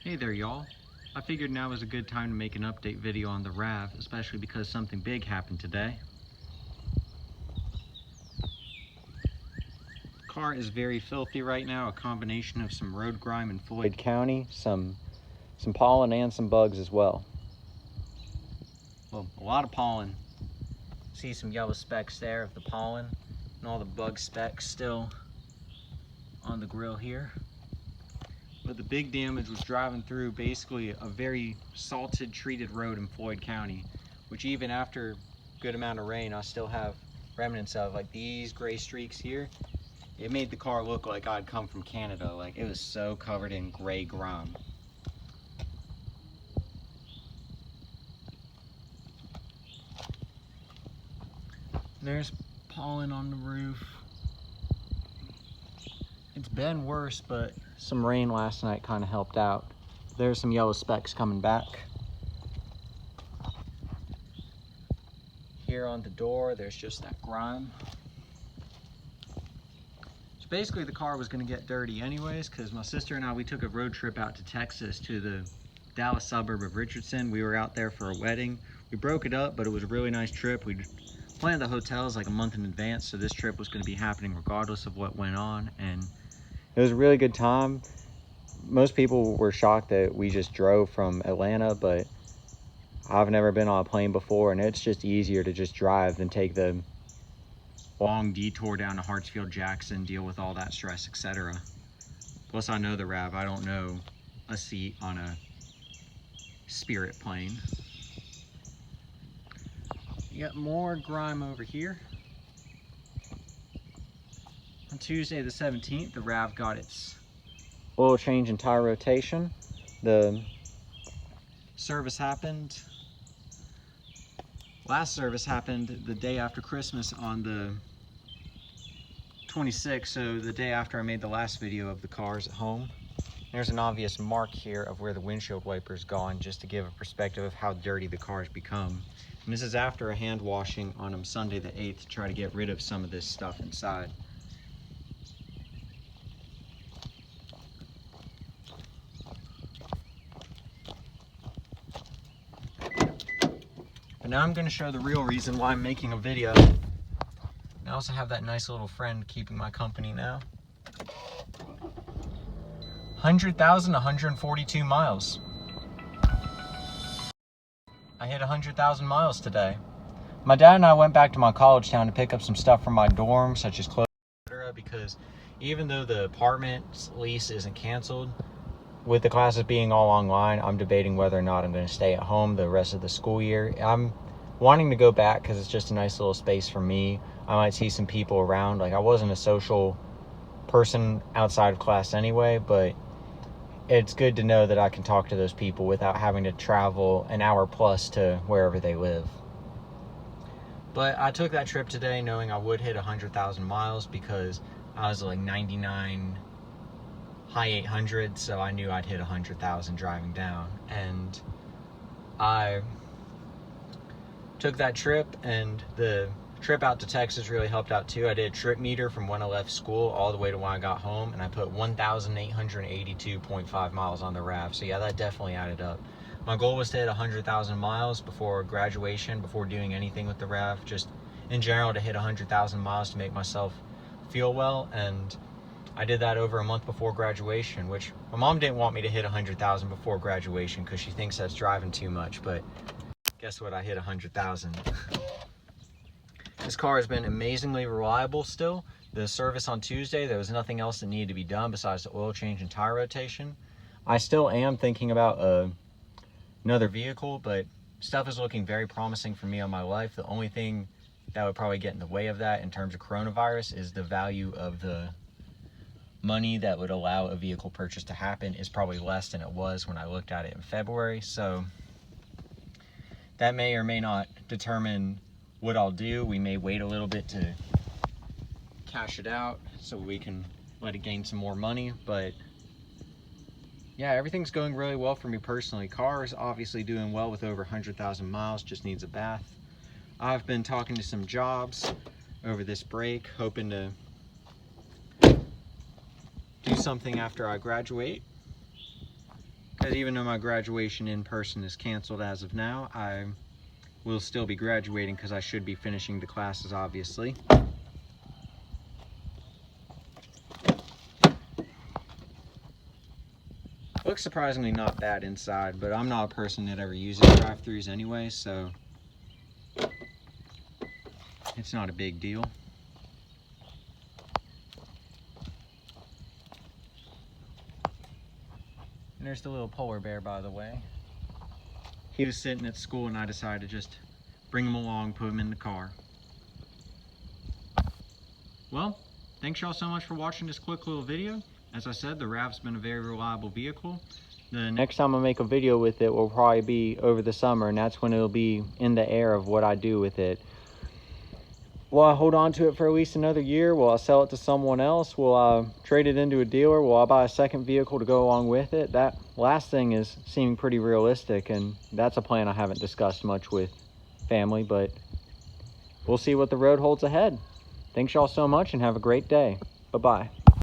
Hey there y'all. I figured now was a good time to make an update video on the RAV, especially because something big happened today. Car is very filthy right now, a combination of some road grime in Floyd County, some pollen and some bugs as well. Well, a lot of pollen. See some yellow specks there of the pollen and all the bug specks still on the grill here. But the big damage was driving through basically a very salted treated road in Floyd County, which even after a good amount of rain, I still have remnants of, like these gray streaks here. It made the car look like I'd come from Canada. Like it was so covered in gray grime. There's pollen on the roof. It's been worse, but some rain last night kind of helped out. There's some yellow specks coming back. Here on the door, there's just that grime. So basically the car was gonna get dirty anyways, because my sister and I, we took a road trip out to Texas to the Dallas suburb of Richardson. We were out there for a wedding. We broke it up, but it was a really nice trip. We planned the hotels like a month in advance, so this trip was gonna be happening regardless of what went on, and it was a really good time. Most people were shocked that we just drove from Atlanta, but I've never been on a plane before, and it's just easier to just drive than take the long detour down to Hartsfield Jackson, deal with all that stress, etc. Plus I know the RAV, I don't know a seat on a Spirit plane. You got more grime over here. On Tuesday the 17th, the RAV got its oil change and tire rotation. The service happened, last service happened the day after Christmas on the 26th, so the day after I made the last video of the cars at home. There's an obvious mark here of where the windshield wiper's gone, just to give a perspective of how dirty the car's become. And this is after a hand washing on them Sunday the 8th to try to get rid of some of this stuff inside. But now I'm going to show the real reason why I'm making a video. I also have that nice little friend keeping my company now. 100,142 miles. I hit 100,000 miles today. My dad and I went back to my college town to pick up some stuff from my dorm, such as clothes, etc., because even though the apartment lease isn't canceled, with the classes being all online, I'm debating whether or not I'm going to stay at home the rest of the school year. I'm wanting to go back because it's just a nice little space for me. I might see some people around. Like, I wasn't a social person outside of class anyway, but it's good to know that I can talk to those people without having to travel an hour plus to wherever they live. But I took that trip today knowing I would hit 100,000 miles because I was like 99, high 800s, so I knew I'd hit 100,000 driving down. And I took that trip, and the trip out to Texas really helped out too. I did a trip meter from when I left school all the way to when I got home, and I put 1,882.5 miles on the RAV. So yeah, that definitely added up. My goal was to hit 100,000 miles before graduation, before doing anything with the RAV, just in general to hit 100,000 miles to make myself feel well. And I did that over a month before graduation, which my mom didn't want me to hit 100,000 before graduation because she thinks that's driving too much, but guess what? I hit 100,000. This car has been amazingly reliable still. The service on Tuesday, there was nothing else that needed to be done besides the oil change and tire rotation. I still am thinking about another vehicle, but stuff is looking very promising for me on my life. The only thing that would probably get in the way of that in terms of coronavirus is the value of the money that would allow a vehicle purchase to happen is probably less than it was when I looked at it in February. So that may or may not determine what I'll do. We may wait a little bit to cash it out so we can let it gain some more money. But yeah, everything's going really well for me personally. Car is obviously doing well with over 100,000 miles, just needs a bath. I've been talking to some jobs over this break, hoping to do something after I graduate. Because even though my graduation in person is canceled as of now, I will still be graduating because I should be finishing the classes, obviously. Looks surprisingly not bad inside, but I'm not a person that ever uses drive-thrus anyway, so it's not a big deal. And there's the little polar bear, by the way. He was sitting at school and I decided to just bring him along, put him in the car. Well, thanks y'all so much for watching this quick little video. As I said, the RAV's been a very reliable vehicle. The next time I make a video with it will probably be over the summer, and that's when it'll be in the air of what I do with it. Will I hold on to it for at least another year? Will I sell it to someone else? Will I trade it into a dealer? Will I buy a second vehicle to go along with it? That last thing is seeming pretty realistic, and that's a plan I haven't discussed much with family, but we'll see what the road holds ahead. Thanks y'all so much and have a great day. Bye-bye.